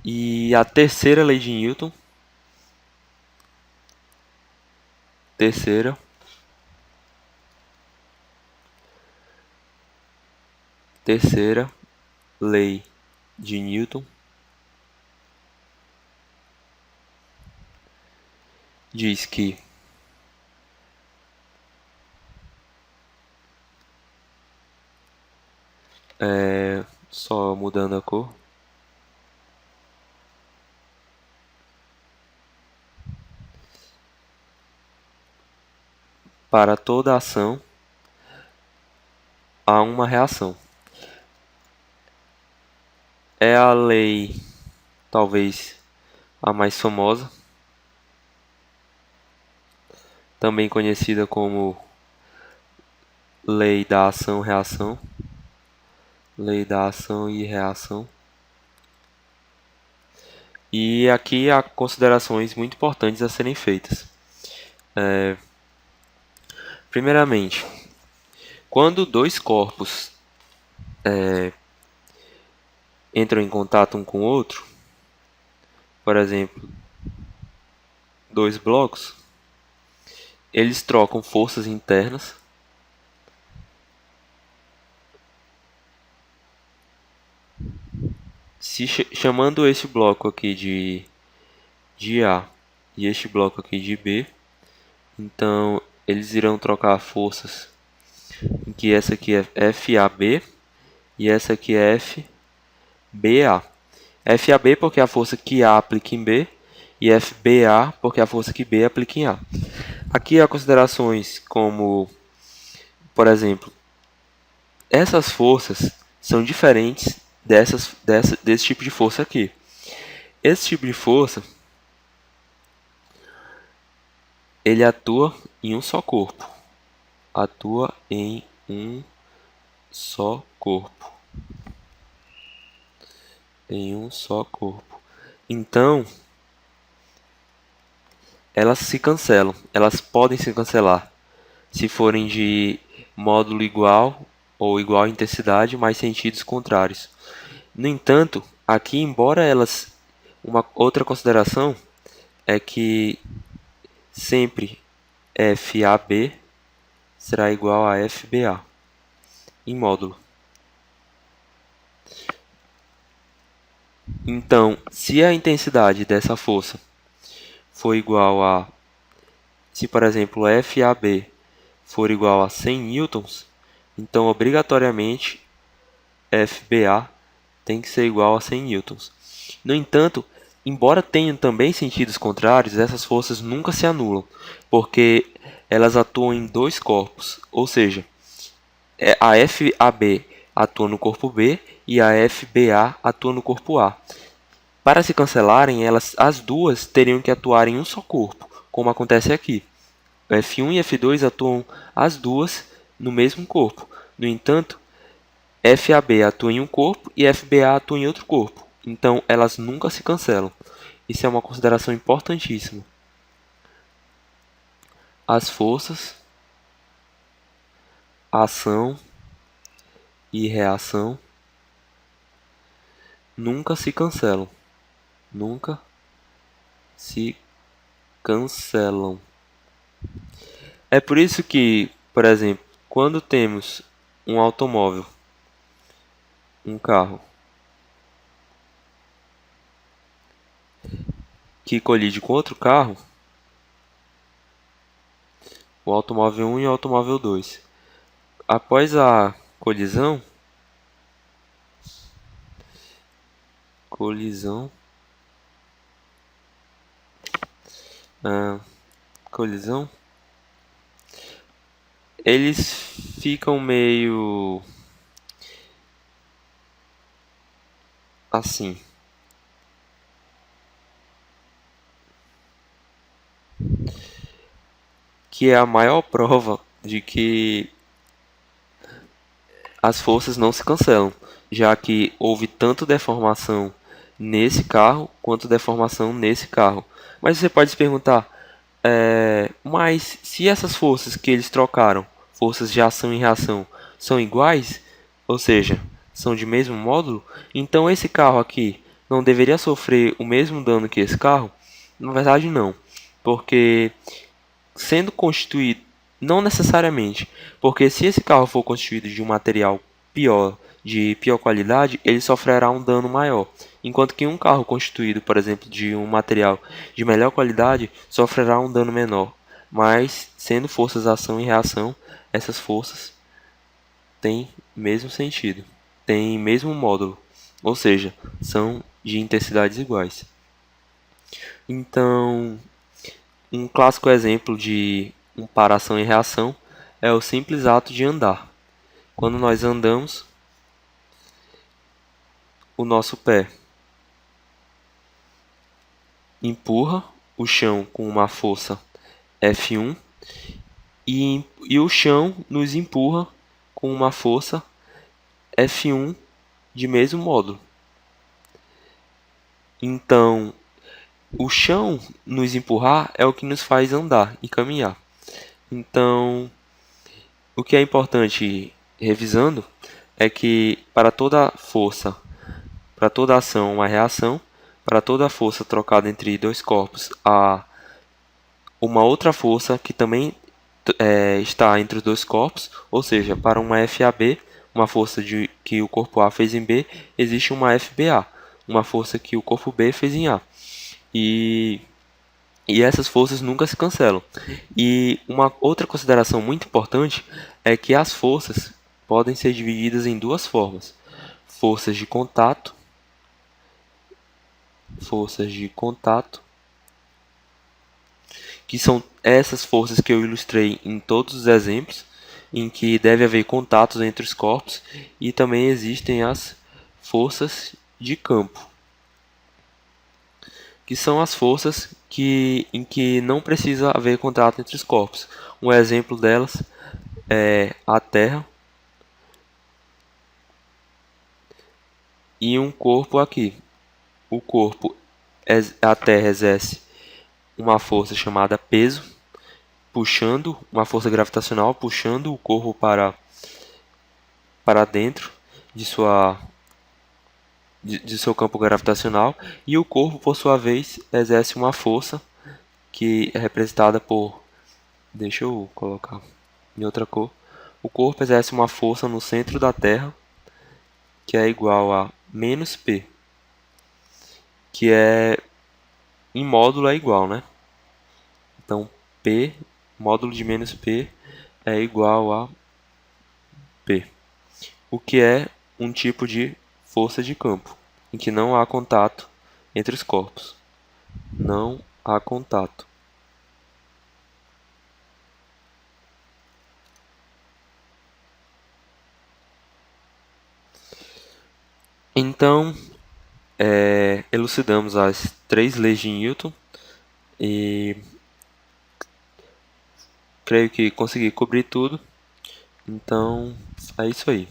E a terceira lei de Newton, terceira lei de Newton diz que só mudando a cor, para toda ação há uma reação. É a lei, talvez a mais famosa, também conhecida como lei da ação-reação, lei da ação e reação. E aqui há considerações muito importantes a serem feitas. Primeiramente, quando dois corpos entram em contato um com o outro, por exemplo, dois blocos, eles trocam forças internas chamando este bloco aqui de A e este bloco aqui de B. Então eles irão trocar forças em que essa aqui é FAB e essa aqui é FBA. FAB porque é a força que A aplica em B e FBA porque é a força que B aplica em A. Aqui há considerações como, por exemplo, essas forças são diferentes desse tipo de força aqui. Esse tipo de força ele atua em um só corpo. Atua em um só corpo. Em um só corpo. Então, elas se cancelam. Elas podem se cancelar se forem de módulo igual ou igual intensidade, mas sentidos contrários. No entanto, aqui, embora elas... Uma outra consideração é que sempre FAB será igual a FBA em módulo. Então, se a intensidade dessa força for igual a... Se, por exemplo, FAB for igual a 100 newtons, então, obrigatoriamente, FBA tem que ser igual a 100 newtons. No entanto, embora tenham também sentidos contrários, essas forças nunca se anulam, porque elas atuam em dois corpos, ou seja, a FAB atua no corpo B e a FBA atua no corpo A. Para se cancelarem, as duas teriam que atuar em um só corpo, como acontece aqui. F1 e F2 atuam as duas no mesmo corpo. No entanto, FAB atua em um corpo e FBA atua em outro corpo. Então, elas nunca se cancelam. Isso é uma consideração importantíssima. As forças, ação e reação nunca se cancelam. Nunca se cancelam. É por isso que, por exemplo, quando temos um automóvel, um carro, que colide com outro carro, o automóvel 1 e o automóvel 2. Após a colisão, colisão, eles ficam meio assim. Que é a maior prova de que as forças não se cancelam, já que houve tanto deformação nesse carro quanto deformação nesse carro. Mas você pode se perguntar, mas se essas forças que eles trocaram, forças de ação e reação, são iguais, ou seja, são de mesmo módulo, então esse carro aqui não deveria sofrer o mesmo dano que esse carro? Na verdade, não, porque sendo constituído, não necessariamente, porque se esse carro for constituído de um material pior, de pior qualidade, ele sofrerá um dano maior, enquanto que um carro constituído, por exemplo, de um material de melhor qualidade, sofrerá um dano menor, mas sendo forças ação e reação, essas forças têm mesmo sentido, têm mesmo módulo, ou seja, são de intensidades iguais. Então, um clássico exemplo de um para-ação e reação é o simples ato de andar. Quando nós andamos, o nosso pé empurra o chão com uma força F1 e o chão nos empurra com uma força F1 de mesmo módulo. Então, o chão nos empurrar é o que nos faz andar e caminhar. Então, o que é importante, revisando, é que para toda força, para toda ação, uma reação, para toda força trocada entre dois corpos, há uma outra força que também está entre os dois corpos, ou seja, para uma FAB, uma força que o corpo A fez em B, existe uma FBA, uma força que o corpo B fez em A. E essas forças nunca se cancelam. E uma outra consideração muito importante é que as forças podem ser divididas em duas formas: forças de contato, que são essas forças que eu ilustrei em todos os exemplos, em que deve haver contatos entre os corpos, e também existem as forças de campo, que são as forças em que não precisa haver contato entre os corpos. Um exemplo delas é a Terra e um corpo aqui. O corpo, a Terra exerce uma força chamada peso, puxando uma força gravitacional, puxando o corpo para dentro de seu campo gravitacional, e o corpo, por sua vez, exerce uma força que é representada por, deixa eu colocar em outra cor. O corpo exerce uma força no centro da Terra que é igual a menos P, que é em módulo é igual, né? Então P, módulo de menos P é igual a P, o que é um tipo de força de campo, em que não há contato entre os corpos. Não há contato. Então, elucidamos as três leis de Newton e creio que consegui cobrir tudo. Então, é isso aí.